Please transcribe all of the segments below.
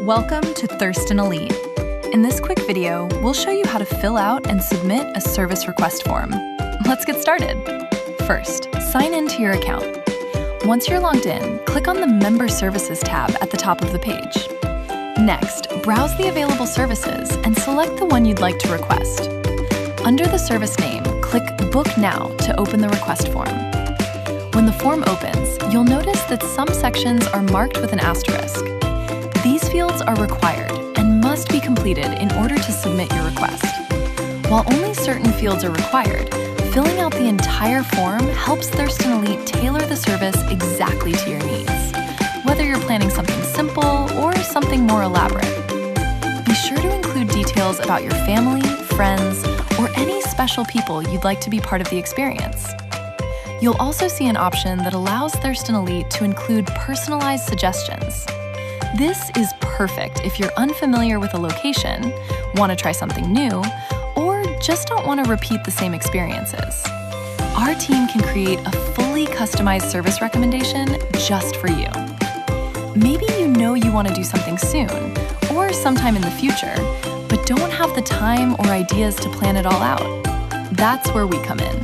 Welcome to Thurston Elite. In this quick video, we'll show you how to fill out and submit a service request form. Let's get started. First, sign into your account. Once you're logged in, click on the Member Services tab at the top of the page. Next, browse the available services and select the one you'd like to request. Under the service name, click Book Now to open the request form. When the form opens, you'll notice that some sections are marked with an asterisk. These fields are required and must be completed in order to submit your request. While only certain fields are required, filling out the entire form helps Thurston Elite tailor the service exactly to your needs, whether you're planning something simple or something more elaborate. Be sure to include details about your family, friends, or any special people you'd like to be part of the experience. You'll also see an option that allows Thurston Elite to include personalized suggestions. This is perfect if you're unfamiliar with a location, want to try something new, or just don't want to repeat the same experiences. Our team can create a fully customized service recommendation just for you. Maybe you know you want to do something soon, or sometime in the future, but don't have the time or ideas to plan it all out. That's where we come in.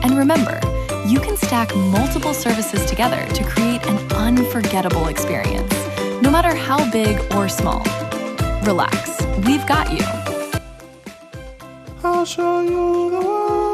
And remember, you can stack multiple services together to create an unforgettable experience, no matter how big or small. Relax, we've got you. I'll show you the world.